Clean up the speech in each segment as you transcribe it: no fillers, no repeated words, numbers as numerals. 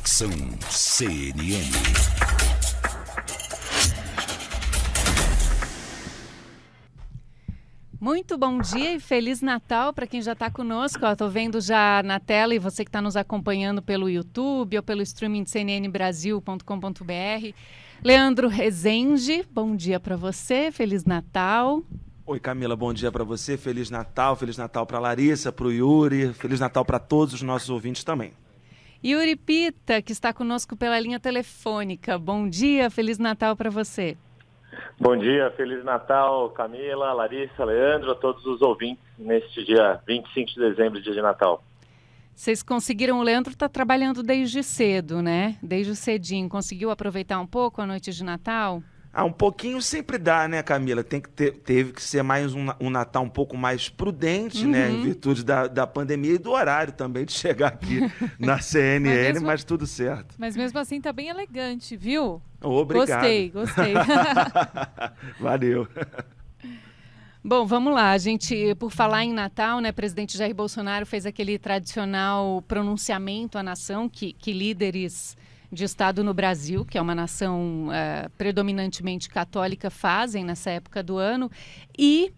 Conexão CNN. Muito bom dia e Feliz Natal para quem já está conosco. Estou vendo já na tela e você que está nos acompanhando pelo YouTube ou pelo streaming de cnnbrasil.com.br. Leandro Rezende, bom dia para você, Feliz Natal. Oi Camila, bom dia para você, Feliz Natal para Larissa, para o Yuri, Feliz Natal para todos os nossos ouvintes também. Yuri Pita, que está conosco pela linha telefônica, bom dia, Feliz Natal para você. Bom dia, Feliz Natal, Camila, Larissa, Leandro, a todos os ouvintes neste dia 25 de dezembro, dia de Natal. Vocês conseguiram, o Leandro está trabalhando desde cedo, né? Desde cedinho, conseguiu aproveitar um pouco a noite de Natal? Um pouquinho sempre dá, né, Camila? Teve que ser mais um Natal um pouco mais prudente, né, em virtude da pandemia e do horário também de chegar aqui na CNN, mas tudo certo. Mas mesmo assim tá bem elegante, viu? Obrigado. Gostei. Valeu. Bom, vamos lá. A gente, por falar em Natal, né, o presidente Jair Bolsonaro fez aquele tradicional pronunciamento à nação que líderes de Estado no Brasil, que é uma nação predominantemente católica, fazem nessa época do ano. E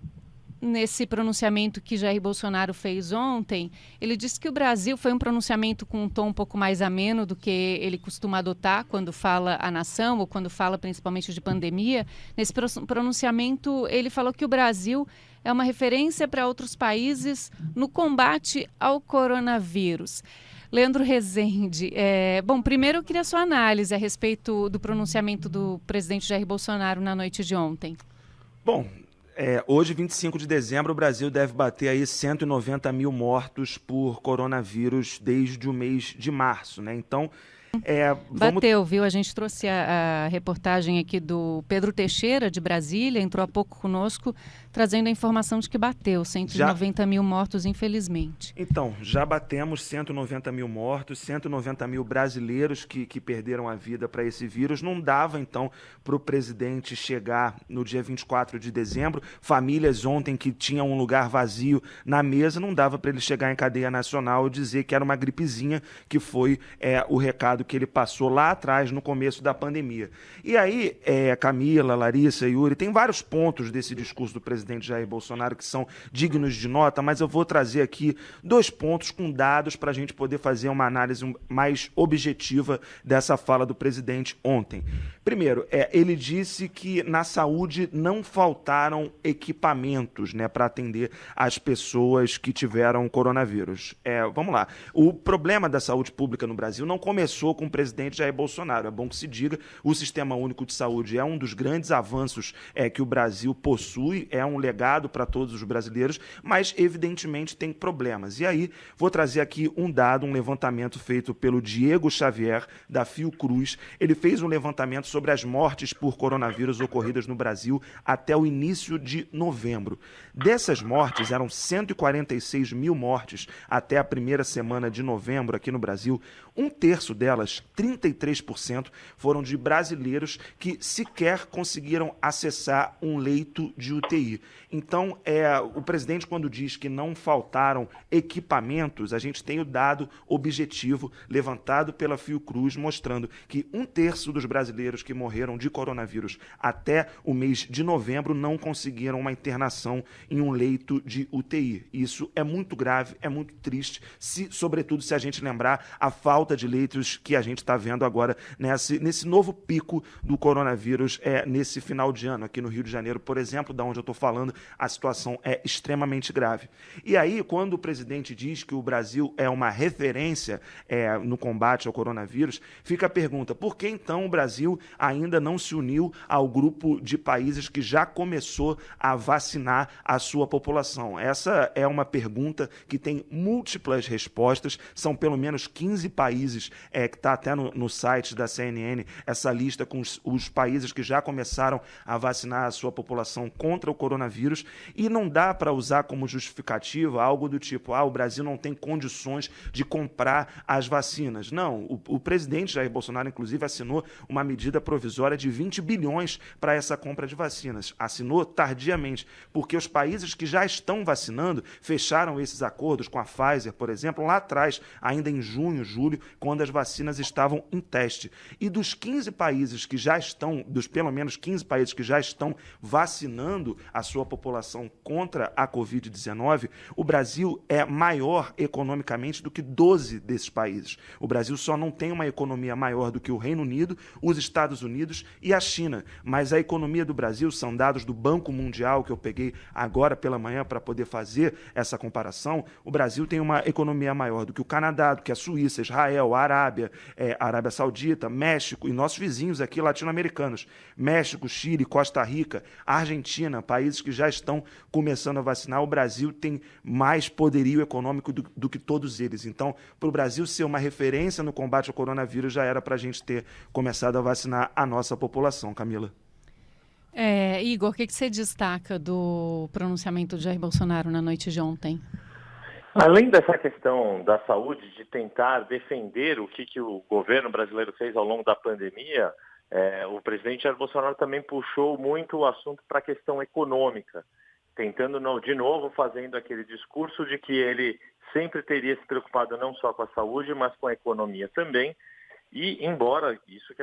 nesse pronunciamento que Jair Bolsonaro fez ontem, ele disse que o Brasil foi um pronunciamento com um tom um pouco mais ameno do que ele costuma adotar quando fala à nação ou quando fala principalmente de pandemia. Nesse pronunciamento, ele falou que o Brasil é uma referência para outros países no combate ao coronavírus. Leandro Rezende, bom, primeiro eu queria a sua análise a respeito do pronunciamento do presidente Jair Bolsonaro na noite de ontem. Bom, hoje, 25 de dezembro, o Brasil deve bater aí 190 mil mortos por coronavírus desde o mês de março, né? Então, bateu, viu? A gente trouxe a reportagem aqui do Pedro Teixeira, de Brasília, entrou há pouco conosco, trazendo a informação de que bateu 190 mil mortos, infelizmente. Então, já batemos 190 mil mortos, 190 mil brasileiros que perderam a vida para esse vírus. Não dava, então, para o presidente chegar no dia 24 de dezembro, famílias ontem que tinham um lugar vazio na mesa, não dava para ele chegar em cadeia nacional e dizer que era uma gripezinha, que foi o recado que ele passou lá atrás, no começo da pandemia. E aí, Camila, Larissa, Yuri, tem vários pontos desse discurso do presidente Jair Bolsonaro que são dignos de nota, mas eu vou trazer aqui 2 pontos com dados para a gente poder fazer uma análise mais objetiva dessa fala do presidente ontem. Primeiro, ele disse que na saúde não faltaram equipamentos, né, para atender as pessoas que tiveram coronavírus. Vamos lá. O problema da saúde pública no Brasil não começou com o presidente Jair Bolsonaro. É bom que se diga, o Sistema Único de Saúde é um dos grandes avanços que o Brasil possui, é um legado para todos os brasileiros, mas evidentemente tem problemas. E aí, vou trazer aqui um dado, um levantamento feito pelo Diego Xavier, da Fiocruz. Ele fez um levantamento sobre as mortes por coronavírus ocorridas no Brasil até o início de novembro. Dessas mortes, eram 146 mil mortes até a primeira semana de novembro aqui no Brasil. 1/3 delas, 33%, foram de brasileiros que sequer conseguiram acessar um leito de UTI. Então, o presidente, quando diz que não faltaram equipamentos, a gente tem o dado objetivo levantado pela Fiocruz, mostrando que 1/3 dos brasileiros que morreram de coronavírus até o mês de novembro não conseguiram uma internação em um leito de UTI. Isso é muito grave, é muito triste, sobretudo se a gente lembrar a falta de leitos que a gente está vendo agora nesse novo pico do coronavírus nesse final de ano. Aqui no Rio de Janeiro, por exemplo, da onde eu estou falando, a situação é extremamente grave. E aí, quando o presidente diz que o Brasil é uma referência no combate ao coronavírus, fica a pergunta, por que então o Brasil ainda não se uniu ao grupo de países que já começou a vacinar a sua população? Essa é uma pergunta que tem múltiplas respostas, são pelo menos 15 países, que está até no site da CNN, essa lista com os países que já começaram a vacinar a sua população contra o coronavírus, e não dá para usar como justificativa algo do tipo, o Brasil não tem condições de comprar as vacinas. Não, o presidente Jair Bolsonaro, inclusive, assinou uma medida provisória de 20 bilhões para essa compra de vacinas. Assinou tardiamente, porque os países que já estão vacinando fecharam esses acordos com a Pfizer, por exemplo, lá atrás, ainda em junho, julho, quando as vacinas vacinas estavam em teste. E dos 15 países que já estão, dos pelo menos 15 países que já estão vacinando a sua população contra a Covid-19, o Brasil é maior economicamente do que 12 desses países. O Brasil só não tem uma economia maior do que o Reino Unido, os Estados Unidos e a China. Mas a economia do Brasil, são dados do Banco Mundial, que eu peguei agora pela manhã para poder fazer essa comparação, o Brasil tem uma economia maior do que o Canadá, do que a Suíça, Israel, a Arábia, Arábia Saudita, México e nossos vizinhos aqui latino-americanos. México, Chile, Costa Rica, Argentina, países que já estão começando a vacinar. O Brasil tem mais poderio econômico do que todos eles. Então, para o Brasil ser uma referência no combate ao coronavírus, já era para a gente ter começado a vacinar a nossa população, Camila. Igor, o que você destaca do pronunciamento de Jair Bolsonaro na noite de ontem? Além dessa questão da saúde, de tentar defender o que o governo brasileiro fez ao longo da pandemia, o presidente Jair Bolsonaro também puxou muito o assunto para a questão econômica, tentando de novo fazendo aquele discurso de que ele sempre teria se preocupado não só com a saúde, mas com a economia também. E embora isso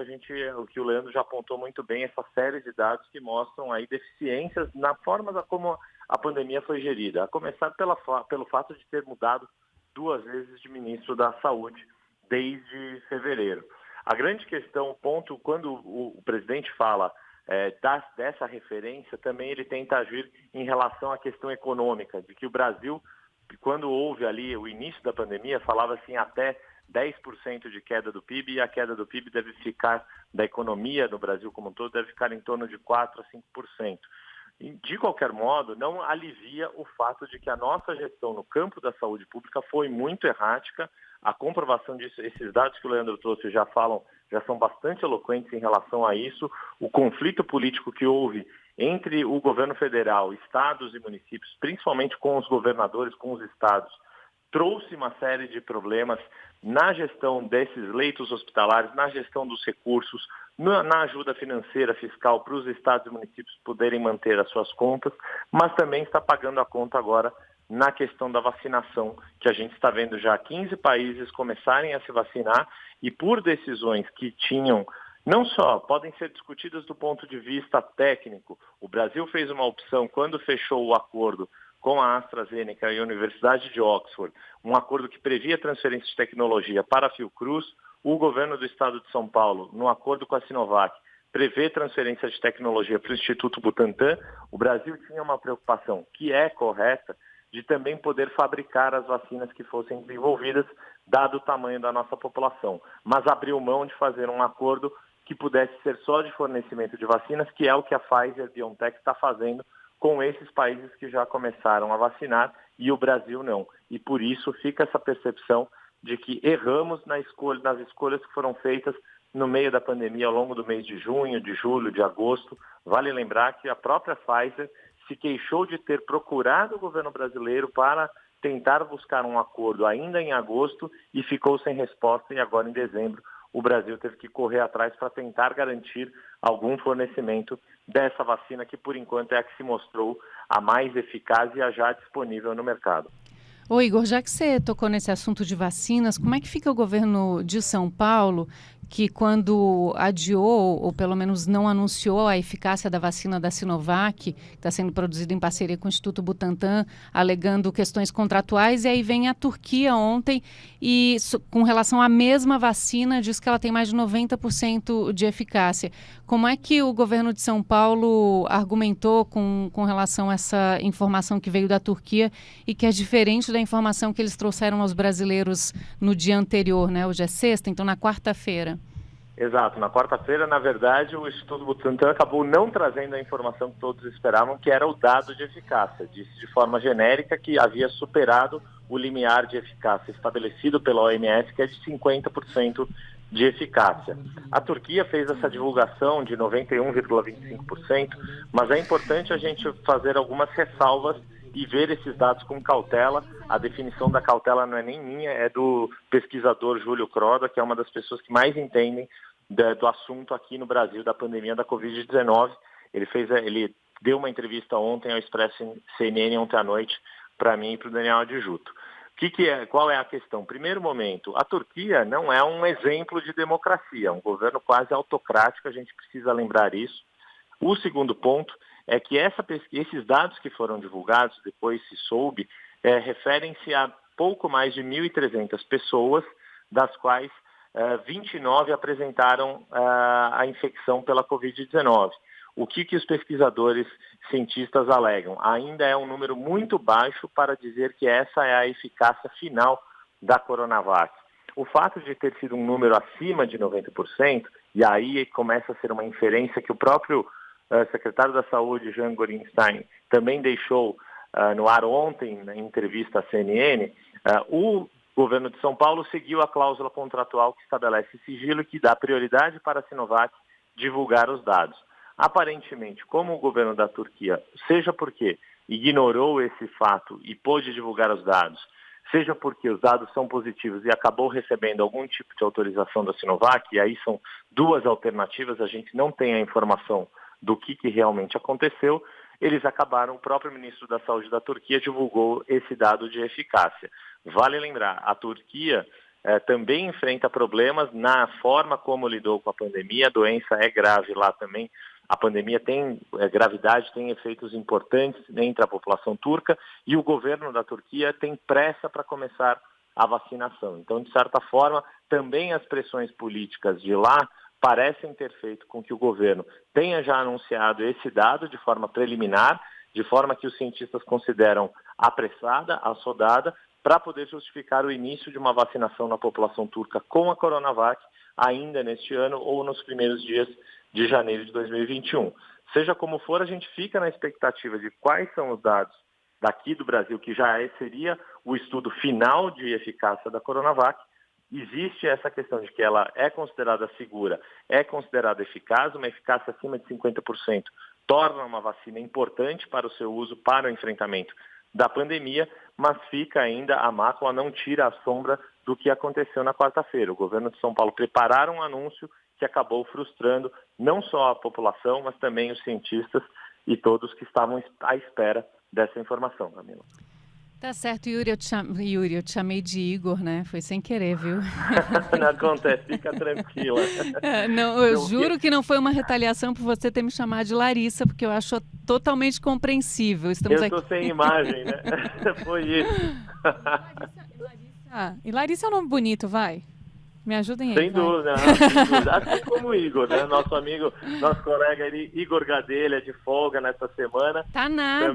o que o Leandro já apontou muito bem, essa série de dados que mostram aí deficiências na forma como a pandemia foi gerida, a começar pelo fato de ter mudado 2 vezes de ministro da Saúde desde fevereiro. A grande questão, quando o presidente fala dessa referência, também ele tenta agir em relação à questão econômica, de que o Brasil, quando houve ali o início da pandemia, falava assim até 10% de queda do PIB, e a queda do PIB deve ficar, da economia do Brasil como um todo, deve ficar em torno de 4% a 5%. E, de qualquer modo, não alivia o fato de que a nossa gestão no campo da saúde pública foi muito errática. A comprovação disso, esses dados que o Leandro trouxe já são bastante eloquentes em relação a isso. O conflito político que houve entre o governo federal, estados e municípios, principalmente com os governadores, com os estados, trouxe uma série de problemas na gestão desses leitos hospitalares, na gestão dos recursos, na ajuda financeira fiscal para os estados e municípios poderem manter as suas contas, mas também está pagando a conta agora na questão da vacinação, que a gente está vendo já 15 países começarem a se vacinar e por decisões que tinham, não só podem ser discutidas do ponto de vista técnico. O Brasil fez uma opção quando fechou o acordo com a AstraZeneca e a Universidade de Oxford, um acordo que previa transferência de tecnologia para a Fiocruz. O governo do estado de São Paulo, no acordo com a Sinovac, prevê transferência de tecnologia para o Instituto Butantan. O Brasil tinha uma preocupação, que é correta, de também poder fabricar as vacinas que fossem desenvolvidas, dado o tamanho da nossa população. Mas abriu mão de fazer um acordo que pudesse ser só de fornecimento de vacinas, que é o que a Pfizer-BioNTech está fazendo com esses países que já começaram a vacinar e o Brasil não. E por isso fica essa percepção de que erramos nas escolhas que foram feitas no meio da pandemia, ao longo do mês de junho, de julho, de agosto. Vale lembrar que a própria Pfizer se queixou de ter procurado o governo brasileiro para tentar buscar um acordo ainda em agosto e ficou sem resposta, e agora em dezembro o Brasil teve que correr atrás para tentar garantir algum fornecimento dessa vacina que, por enquanto, é a que se mostrou a mais eficaz e a já disponível no mercado. Ô Igor, já que você tocou nesse assunto de vacinas, como é que fica o governo de São Paulo, que quando adiou, ou pelo menos não anunciou a eficácia da vacina da Sinovac, que está sendo produzida em parceria com o Instituto Butantan, alegando questões contratuais, e aí vem a Turquia ontem e, com relação à mesma vacina, diz que ela tem mais de 90% de eficácia. Como é que o governo de São Paulo argumentou com relação a essa informação que veio da Turquia e que é diferente da informação que eles trouxeram aos brasileiros no dia anterior, né? Hoje é sexta, então na quarta-feira. Exato. Na quarta-feira, na verdade, o Instituto Butantan acabou não trazendo a informação que todos esperavam, que era o dado de eficácia. Disse de forma genérica que havia superado o limiar de eficácia estabelecido pela OMS, que é de 50% de eficácia. A Turquia fez essa divulgação de 91,25%, mas é importante a gente fazer algumas ressalvas e ver esses dados com cautela. A definição da cautela não é nem minha, é do pesquisador Júlio Croda, que é uma das pessoas que mais entendem do assunto aqui no Brasil, da pandemia da Covid-19. Ele deu uma entrevista ontem ao Expresso CNN, ontem à noite, para mim e para o Daniel Adjuto. Qual é a questão? Primeiro momento, a Turquia não é um exemplo de democracia, é um governo quase autocrático, a gente precisa lembrar isso. O segundo ponto é que esses dados que foram divulgados, depois se soube, referem-se a pouco mais de 1.300 pessoas, das quais 29 apresentaram a infecção pela Covid-19. O que os pesquisadores cientistas alegam? Ainda é um número muito baixo para dizer que essa é a eficácia final da Coronavac. O fato de ter sido um número acima de 90%, e aí começa a ser uma inferência que o próprio secretário da Saúde, Jean Gorenstein, também deixou no ar ontem, na entrevista à CNN, o governo de São Paulo seguiu a cláusula contratual que estabelece sigilo e que dá prioridade para a Sinovac divulgar os dados. Aparentemente, como o governo da Turquia, seja porque ignorou esse fato e pôde divulgar os dados, seja porque os dados são positivos e acabou recebendo algum tipo de autorização da Sinovac, e aí são duas alternativas, a gente não tem a informação do que realmente aconteceu, eles acabaram, o próprio ministro da Saúde da Turquia divulgou esse dado de eficácia. Vale lembrar, a Turquia também enfrenta problemas na forma como lidou com a pandemia, a doença é grave lá também, a pandemia tem gravidade, tem efeitos importantes entre a população turca e o governo da Turquia tem pressa para começar a vacinação. Então, de certa forma, também as pressões políticas de lá parecem ter feito com que o governo tenha já anunciado esse dado de forma preliminar, de forma que os cientistas consideram apressada, assodada, para poder justificar o início de uma vacinação na população turca com a Coronavac ainda neste ano ou nos primeiros dias de janeiro de 2021. Seja como for, a gente fica na expectativa de quais são os dados daqui do Brasil, que já seria o estudo final de eficácia da Coronavac. Existe essa questão de que ela é considerada segura, é considerada eficaz, uma eficácia acima de 50%, torna uma vacina importante para o seu uso, para o enfrentamento da pandemia, mas fica ainda a mácula, não tira a sombra do que aconteceu na quarta-feira. O governo de São Paulo prepararam um anúncio que acabou frustrando não só a população, mas também os cientistas e todos que estavam à espera dessa informação, Camila. Tá certo, Yuri, eu te chamei de Igor, né? Foi sem querer, viu? Não acontece, fica tranquila. Não, eu juro que não foi uma retaliação por você ter me chamado de Larissa, porque eu acho totalmente compreensível. Eu tô sem imagem, né? Foi isso. E Larissa é um nome bonito, vai. Me ajudem aí. Sem dúvida. Assim como o Igor, né? Nosso amigo, nosso colega Igor Gadelha, de folga nessa semana. Tá nada.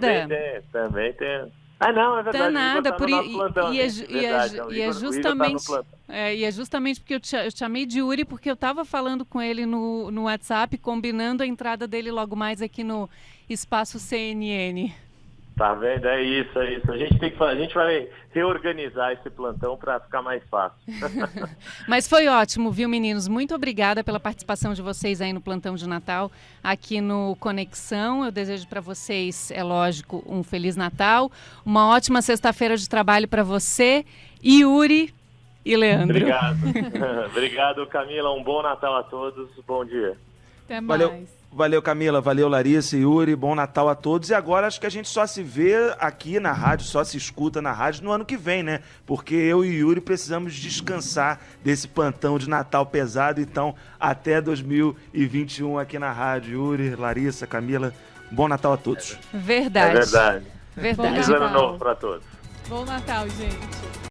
Também tem. Ah, não, é verdade. Tá nada, tá é justamente porque eu te chamei de Yuri, porque eu estava falando com ele no WhatsApp, combinando a entrada dele logo mais aqui no Espaço CNN. Tá vendo? É isso. A gente vai reorganizar esse plantão para ficar mais fácil. Mas foi ótimo, viu, meninos? Muito obrigada pela participação de vocês aí no plantão de Natal, aqui no Conexão. Eu desejo para vocês, é lógico, um Feliz Natal, uma ótima sexta-feira de trabalho para você, Yuri e Leandro. Obrigado. Obrigado, Camila. Um bom Natal a todos. Bom dia. Até mais. Valeu, Camila. Valeu, Larissa e Yuri. Bom Natal a todos. E agora acho que a gente só se vê aqui na rádio, só se escuta na rádio no ano que vem, né? Porque eu e Yuri precisamos descansar desse plantão de Natal pesado. Então, até 2021 aqui na rádio. Yuri, Larissa, Camila, bom Natal a todos. Verdade. É verdade. Verdade. Feliz ano novo para todos. Bom Natal, gente.